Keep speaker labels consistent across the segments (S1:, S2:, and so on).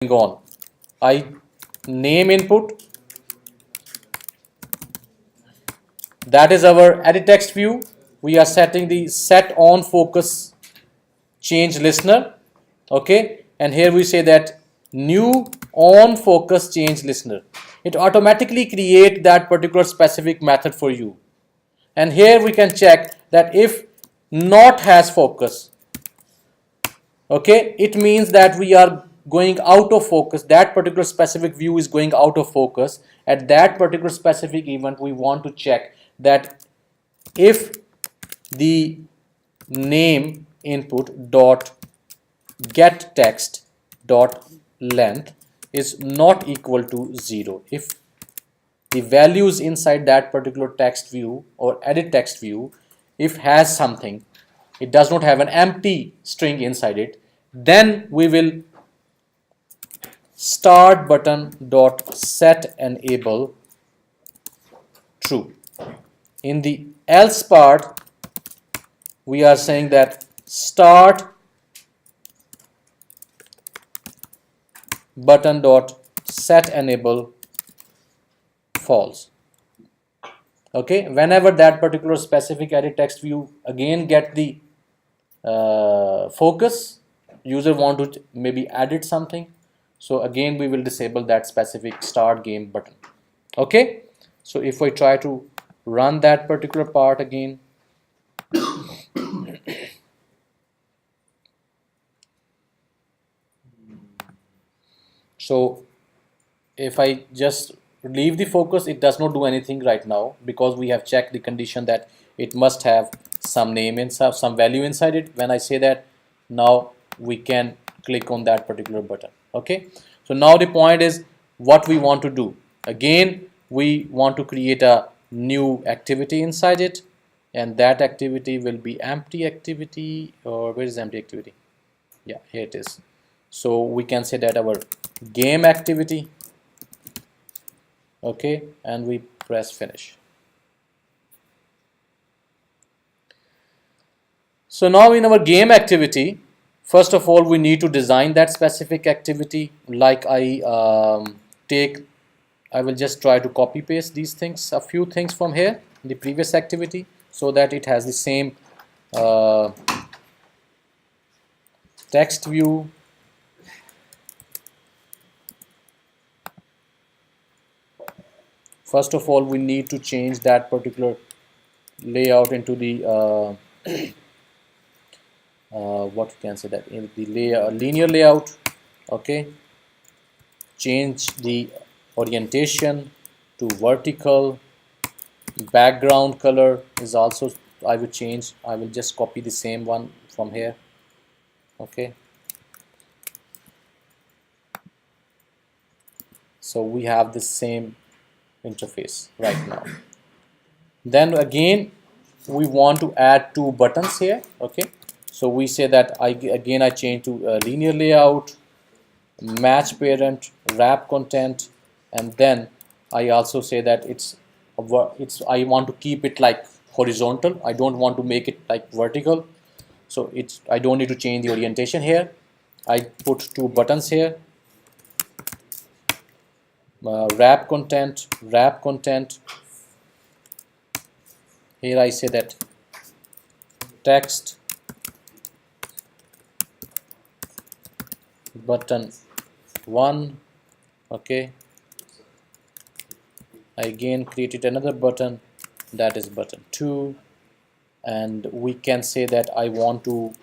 S1: on. I name input, that is our edit text view. We are setting the set on focus change listener, okay, and here we say that new on focus change listener. It automatically create that particular specific method for you, and here we can check that if not has focus, okay, it means that we are going out of focus. That particular specific view is going out of focus. At that particular specific event, we want to check that if the name input dot get text dot length is not equal to 0. If the values inside that particular text view or edit text view, if has something, it does not have an empty string inside it, then we will start button dot set enable true. In the else part, we are saying that start button dot set enable false. Okay, whenever that particular specific edit text view again get the focus, user want to maybe edit something, so again we will disable that specific start game button. Okay, so if I try to run that particular part again, so if I just leave the focus, it does not do anything right now because we have checked the condition that it must have some name inside, some value inside it. When I say that, now we can click on that particular button. Okay, so now the point is what we want to do. Again, we want to create a new activity inside it, and that activity will be empty activity. Or where is empty activity? Yeah, here it is. So we can say that our game activity, okay, and we press finish. So now in our game activity, first of all we need to design that specific activity. Like I will just try to copy paste these things, a few things from here, the previous activity, so that it has the same text view. First of all, we need to change that particular layout into the what we can say that in the linear layout. Okay, change the orientation to vertical. Background color is also, I will change, I will just copy the same one from here. Okay, so we have the same interface right now. Then again we want to add two buttons here. Okay, so we say that I change to linear layout, match parent, wrap content, and then I also say that I want to keep it like horizontal. I don't want to make it like vertical. So I don't need to change the orientation here. I put two buttons here. Wrap content. Here I say that text button 1. Okay, I again created another button, that is button 2, and we can say that I want to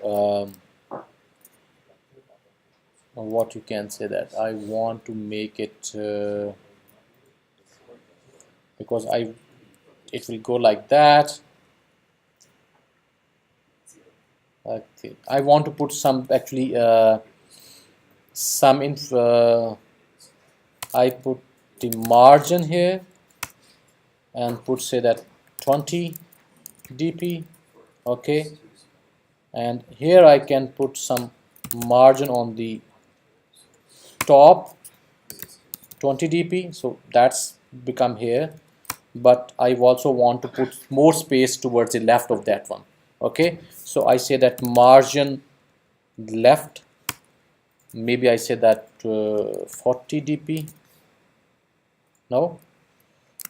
S1: what you can say that I want to make it because it will go like that. Okay, I want to put some actually some I put the margin here and put say that 20 dp. Okay, and here I can put some margin on the top 20 dp, so that's become here, but I also want to put more space towards the left of that one. Okay, so I say that margin left, maybe I say that 40 dp. No,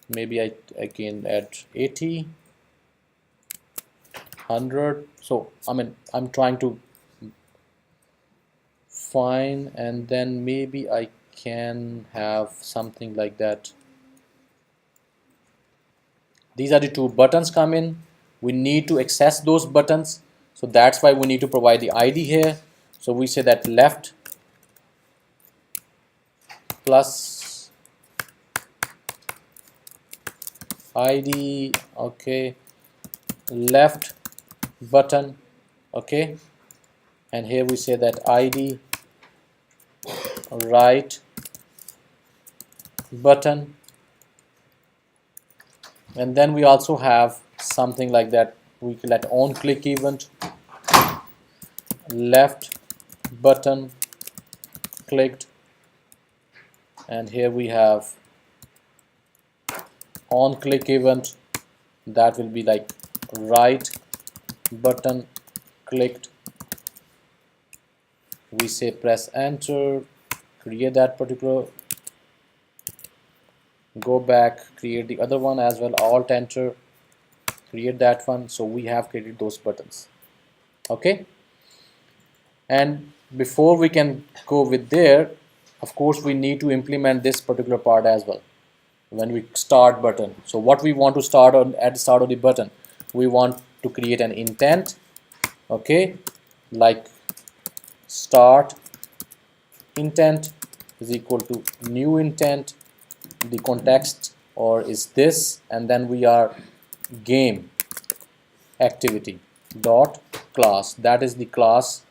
S1: maybe I can add 80, 100. So I mean I'm trying to find, and then maybe I can have something like that. These are the two buttons come in. We need to access those buttons, so that's why we need to provide the ID here. So we say that left plus ID, okay, left button, okay, and here we say that ID right button, and then we also have something like that. We can let on click event left button clicked, and here we have on click event that will be like right button clicked. We say press enter, create that particular, go back, create the other one as well, alt enter, create that one. So we have created those buttons, okay. And before we can go with there, of course we need to implement this particular part as well when we start button. So what we want to start on at the start of the button, we want to create an intent, okay, like start intent is equal to new intent, the context or is this, and then we are game activity dot class, that is the class,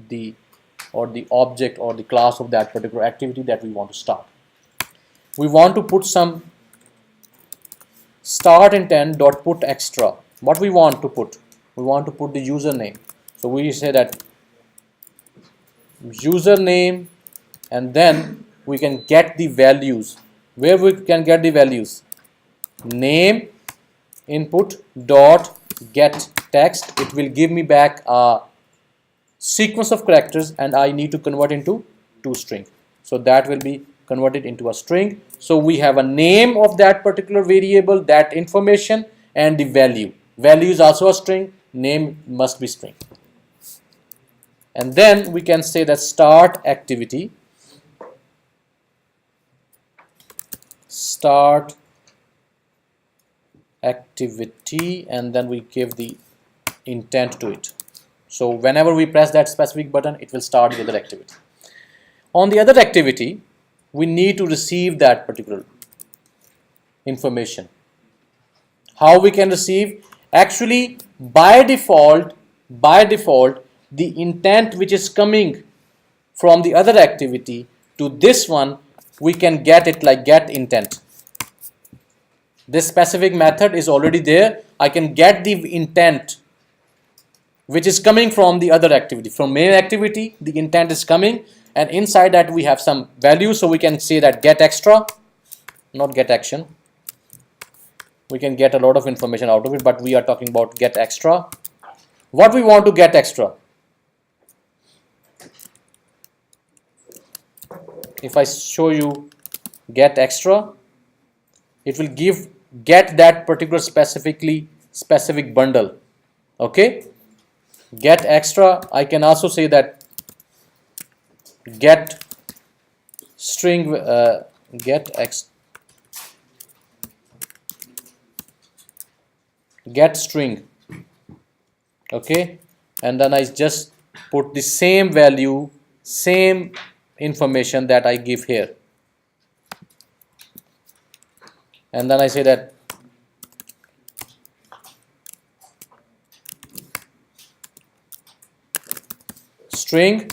S1: the or the object or the class of that particular activity that we want to start. We want to put some start intent dot put extra. What we want to put? We want to put the username. So we say that username, and then we can get the values. Where we can get the values? Name input dot get text. It will give me back a sequence of characters, and I need to convert into string. So that will be converted into a string. So we have a name of that particular variable, that information, and the value. Value is also a string, name must be string. And then we can say that start activity, and then we give the intent to it. So whenever we press that specific button, it will start the other activity. On the other activity, we need to receive that particular information. How we can receive? Actually, by default, the intent which is coming from the other activity to this one, we can get it like get intent. This specific method is already there. I can get the intent which is coming from the other activity. From main activity, the intent is coming, and inside that we have some value. So we can say that get extra, not get action. We can get a lot of information out of it, but we are talking about get extra. What we want to get extra? If I show you get extra, it will get that particular specific bundle, okay. Get extra, I can also say that get string, get string, okay, and then I just put the same value, same information that I give here, and then I say that string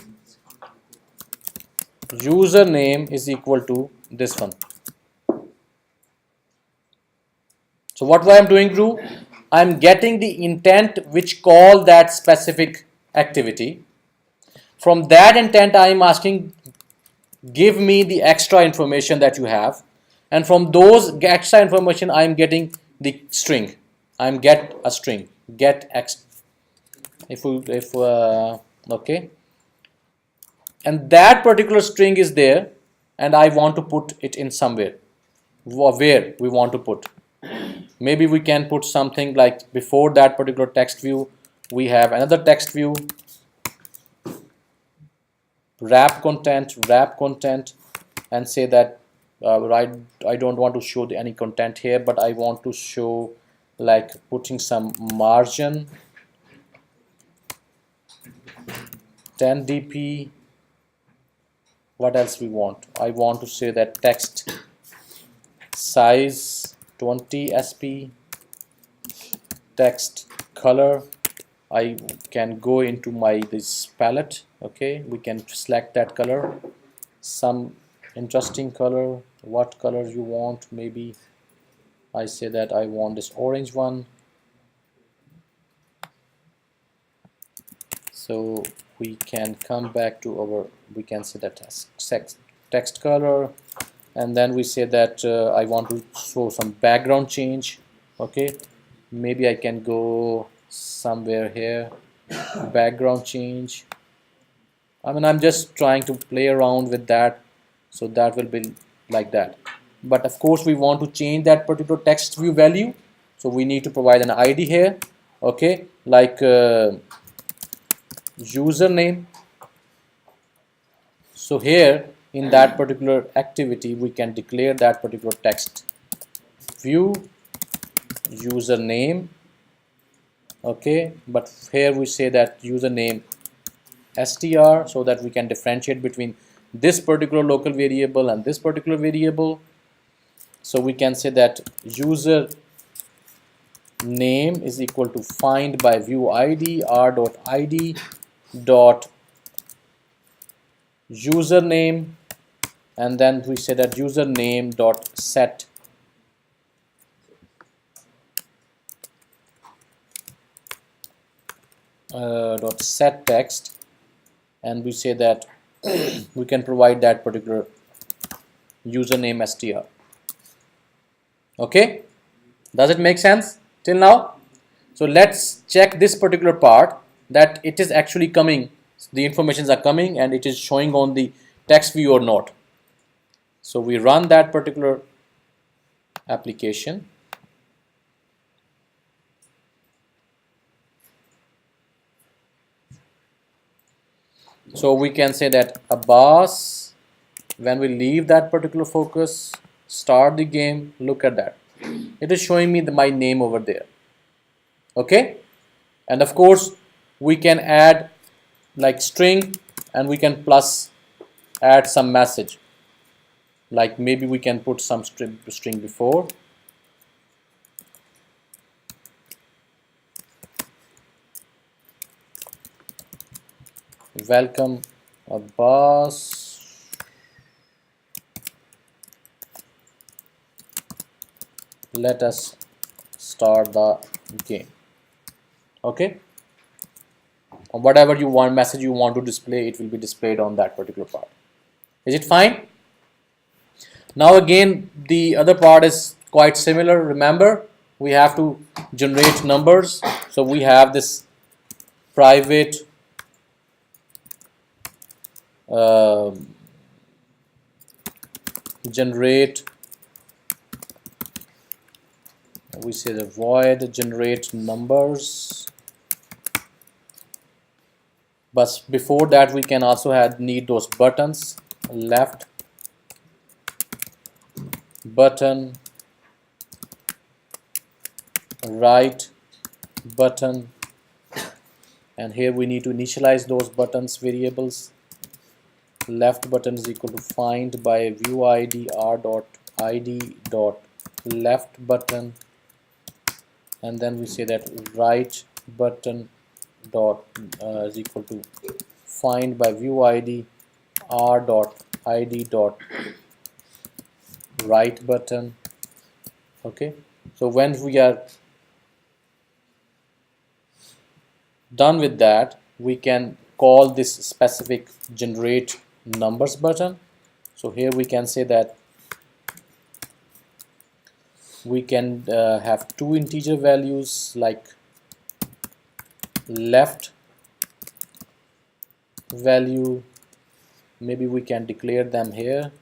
S1: username is equal to this one. So what I am doing, Drew? I am getting the intent which call that specific activity. From that intent, I am asking, give me the extra information that you have, and from those extra information, I am getting the string. I am get a string, get x. Okay. and that particular string is there, and I want to put it in somewhere. Where we want to put, maybe we can put something like before that particular text view we have another text view, wrap content, and say that I don't want to show any content here, but I want to show like putting some margin 10 dp. What else we want? I want to say that text size 20 sp, text color, I can go into my this palette. Okay, we can select that color, some interesting color. What color you want? Maybe I say that I want this orange one. So we can come back to our, we can say that text color, and then we say that I want to show some background change. Okay, maybe I can go somewhere here, background change. I mean, I'm just trying to play around with that, so that will be like that. But of course we want to change that particular text view value, so we need to provide an ID here. Okay, like username. So here in that particular activity we can declare that particular text view username. Okay, but here we say that username str, so that we can differentiate between this particular local variable and this particular variable. So we can say that user name is equal to find by view id r.id dot username, and then we say that username dot set text, and we say that we can provide that particular username str. Okay, does it make sense till now? So let's check this particular part, that it is actually coming, the informations are coming and it is showing on the text view or not. So we run that particular application. So we can say that Abbas, when we leave that particular focus, start the game, look at that, it is showing me my name over there. Okay, and of course we can add like string, and we can plus add some message, like maybe we can put some string before. Welcome Abbas, let us start the game. Okay, or whatever you want, message you want to display, it will be displayed on that particular part. Is it fine? Now again the other part is quite similar. Remember, we have to generate numbers, so we have this private generate, we say the void generate numbers, but before that we can also need those buttons, left button, right button, and here we need to initialize those buttons variables. Left button is equal to find by view id r.id dot left button, and then we say that right button dot is equal to find by view id r.id dot right button. Okay, so when we are done with that, we can call this specific generate numbers button. So here we can say that we can have two integer values, like left value maybe we can declare them here,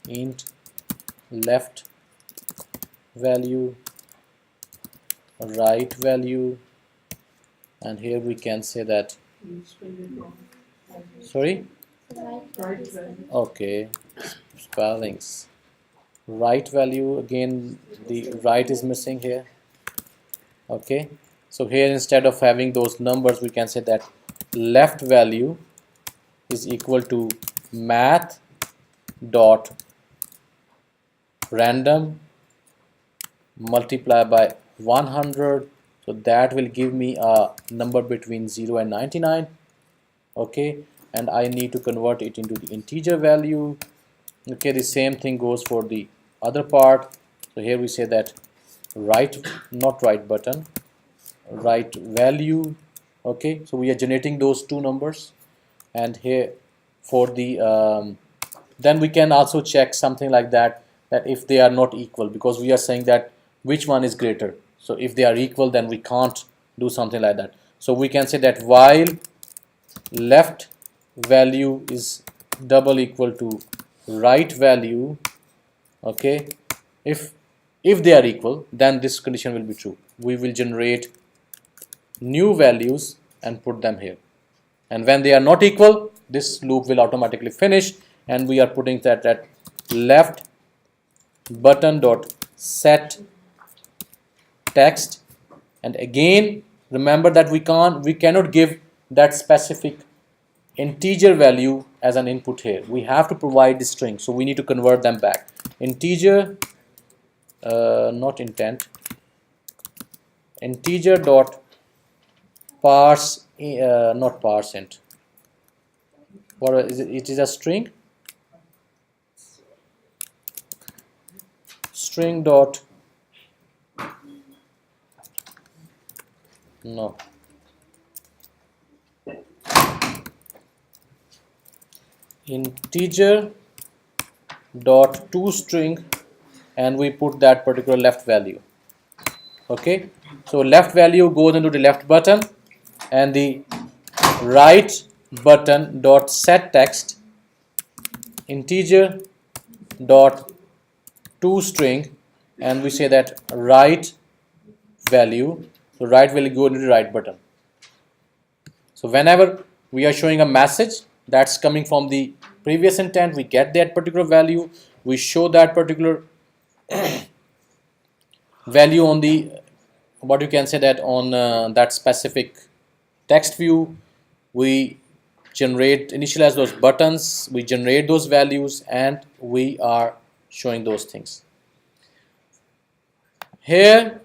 S1: int left value, right value, and here we can say that, sorry, okay, spellings, right value, again the right is missing here. Okay, so here instead of having those numbers we can say that left value is equal to math dot random multiply by 100, so that will give me a number between 0 and 99. Okay, and I need to convert it into the integer value. Okay, the same thing goes for the other part. So here we say that right, not right button, right value. Okay, so we are generating those two numbers, and here for the then we can also check something like that, that if they are not equal, because we are saying that which one is greater. So if they are equal, then we can't do something like that. So we can say that while left value is double equal to right value, okay, if they are equal, then this condition will be true. We will generate new values and put them here, and when they are not equal, this loop will automatically finish, and we are putting that at left button dot set text. And again remember that we cannot give that specific integer value as an input here. We have to provide the string, so we need to convert them back. Integer, not intent, integer dot parse, not parse int. What is it? It is a string. String dot, no, integer dot toString, and we put that particular left value. Okay, so left value goes into the left button, and the right button dot set text integer dot toString, and we say that right value, so right value go into the right button. So whenever we are showing a message that's coming from the previous intent, we get that particular value, we show that particular value on the, what you can say that on that specific text view. We generate, initialize those buttons, we generate those values, and we are showing those things here.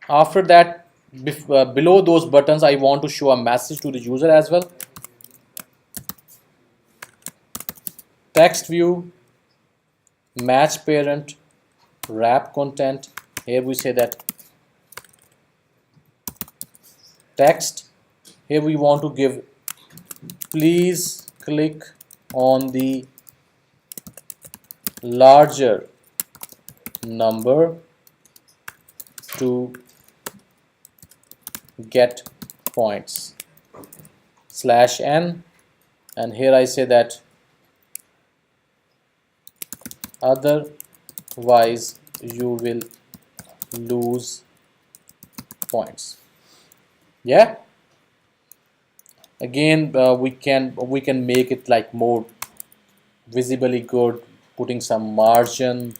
S1: After that, below those buttons, I want to show a message to the user as well. Text view, match parent, wrap content. Here we say that text, here we want to give please click on the larger number to get points /n, and here I say that otherwise you will lose points. Yeah, again we can make it like more visibly good, putting some margin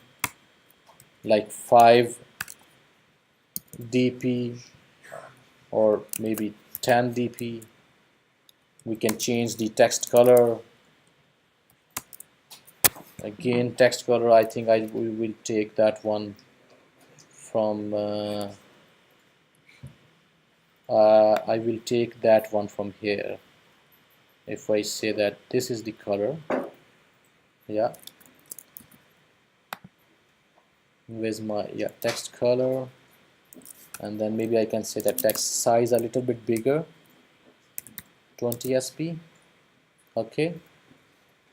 S1: like 5 dp or maybe 10 dp. We can change the text color. Again, text color, I think we will take that one from I will take that one from here. If I say that this is the color, yeah, where's my, yeah, text color, and then maybe I can say that text size a little bit bigger, 20 sp. Okay,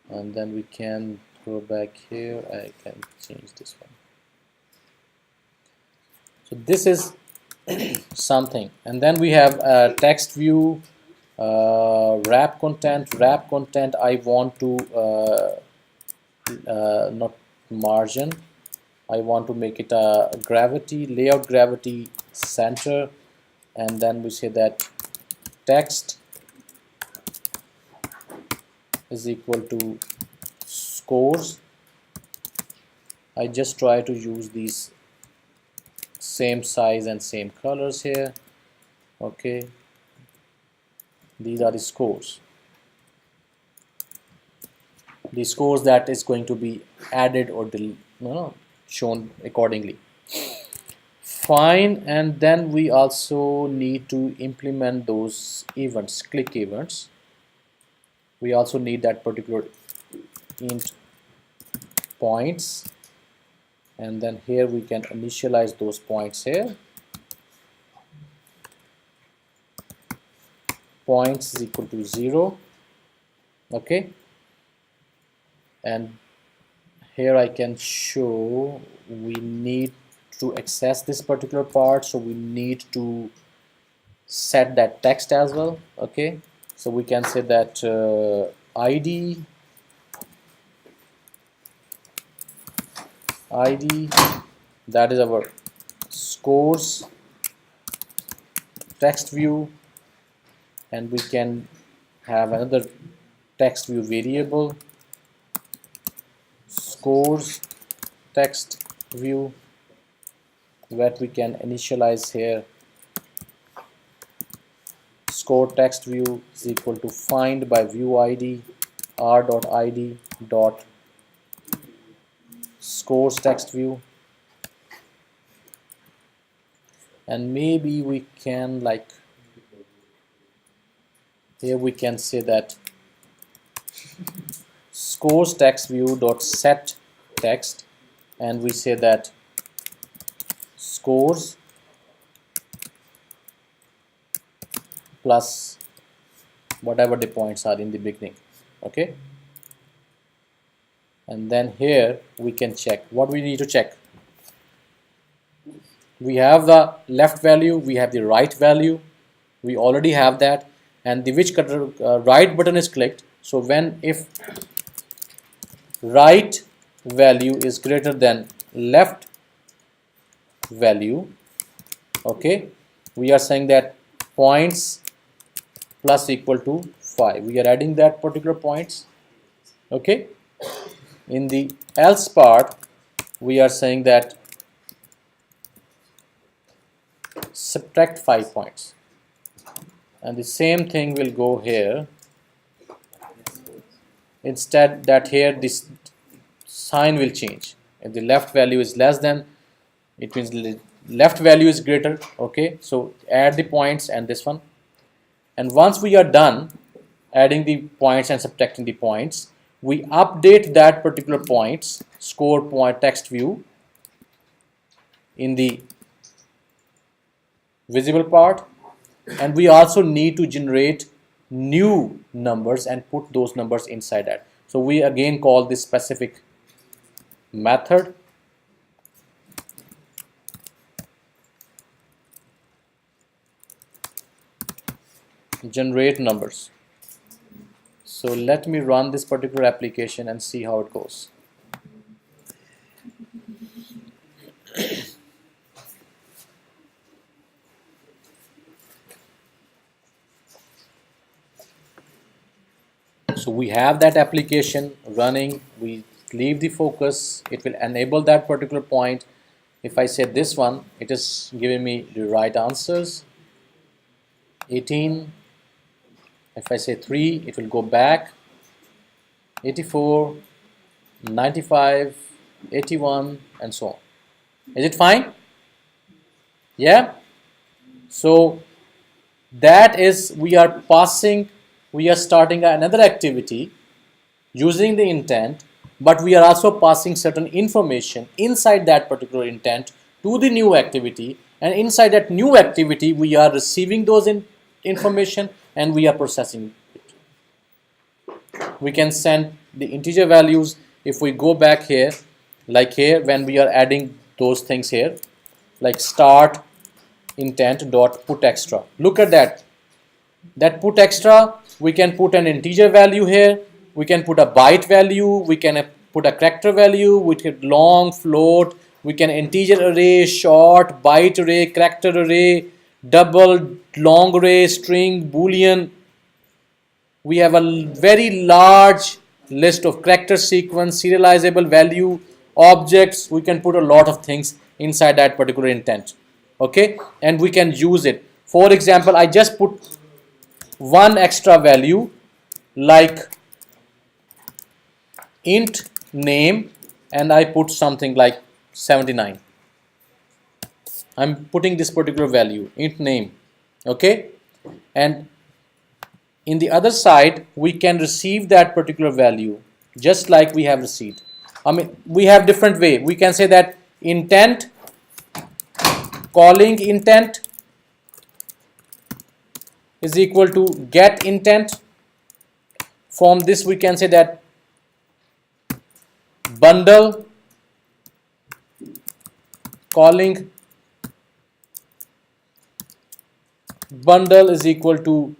S1: and then we can go back here, I can change this one. So this is something, and then we have a text view, wrap content I want to not margin, I want to make it a gravity, layout gravity center, and then we say that text is equal to scores. I just try to use these same size and same colors here. Okay, these are the scores, that is going to be added or shown accordingly. Fine, and then we also need to implement those events, click events. We also need that particular int points, and then here we can initialize those points here. Points is equal to 0. Okay, and here I can show we need to access this particular part, so we need to set that text as well. Okay, so we can say that id that is our scores text view, and we can have another text view variable, scores text view, that we can initialize here. Score text view is equal to find by view id r.id dot scores text view, and maybe we can, like here we can say that scores text view dot set text, and we say that scores plus whatever the points are in the beginning. Okay, and then here we can check what we need to check. We have the left value, we have the right value, we already have that, and the right button is clicked. So when if right value is greater than left value, okay, we are saying that points plus equal to 5. We are adding that particular points. Okay, in the else part we are saying that subtract 5 points, and the same thing will go here. Instead that here this sign will change. If the left value is less than, it means left value is greater. Okay, so add the points and this one, and once we are done adding the points and subtracting the points, we update that particular points score point text view in the visible part, and we also need to generate new numbers and put those numbers inside that. So we again call this specific method generate numbers. So let me run this particular application and see how it goes. So we have that application running, we leave the focus, it will enable that particular point. If I say this one, it is giving me the right answers, 18. If I say 3, it will go back, 84, 95, 81, and so on. Is it fine? Yeah? So that is, we are starting another activity using the intent, but we are also passing certain information inside that particular intent to the new activity, and inside that new activity we are receiving those information and we are processing it. We can send the integer values. If we go back here, like here when we are adding those things here, like start intent dot put extra, look at that, that put extra, we can put an integer value here, we can put a byte value, we can put a character value, we can long, float, we can integer array, short, byte array, character array, double, long array, string, boolean. We have a very large list of character sequence, serializable value, objects. We can put a lot of things inside that particular intent. Okay, and we can use it. For example, I just put one extra value like int name, and I put something like 79. I'm putting this particular value, int name. Okay, and in the other side we can receive that particular value just like we have received. I mean, we have different way. We can say that intent, calling intent is equal to get intent. From this we can say that bundle calling bundle is equal to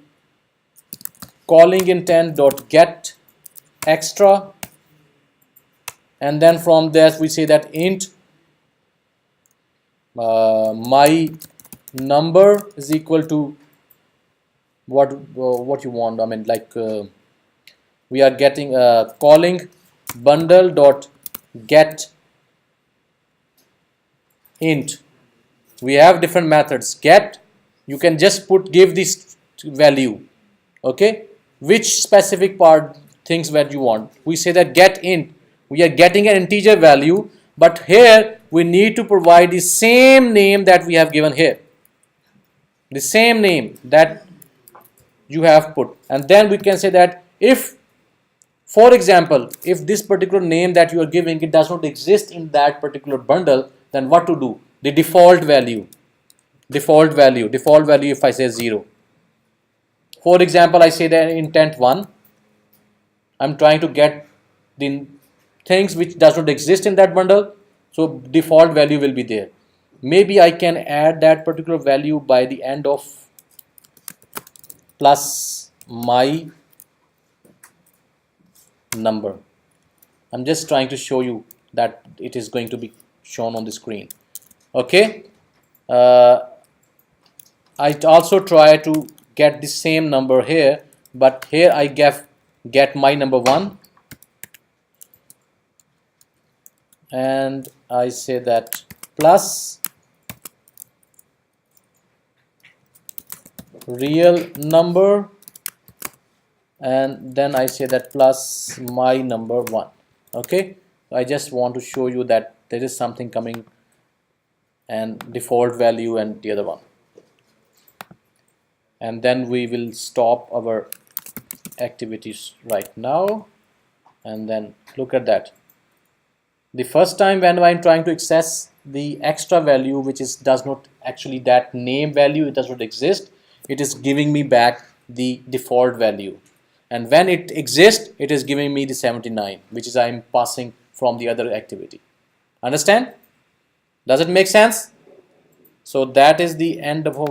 S1: calling intent dot get extra, and then from there we say that int my number is equal to what you want. I mean, like we are getting calling bundle dot get int. We have different methods. Get, you can just give this value. Okay, which specific part things that you want. We say that get int, we are getting an integer value, but here we need to provide the same name that we have given here, the same name that you have put. And then we can say that if, for example, if this particular name that you are giving, it does not exist in that particular bundle, then what to do? The default value if I say 0. For example, I say that intent 1, I'm trying to get the things which does not exist in that bundle, so default value will be there. Maybe I can add that particular value by the end of plus my number. I'm just trying to show you that it is going to be shown on the screen. Okay, I also try to get the same number here, but here I get my number 1, and I say that plus real number, and then I say that plus my number 1. Okay, I just want to show you that there is something coming, and default value and the other one. And then we will stop our activities right now, and then look at that. The first time when I'm trying to access the extra value, which is does not actually that name value, it does not exist, it is giving me back the default value, and when it exists, it is giving me the 79, which is I'm passing from the other activity. Understand? Does it make sense? So that is the end of our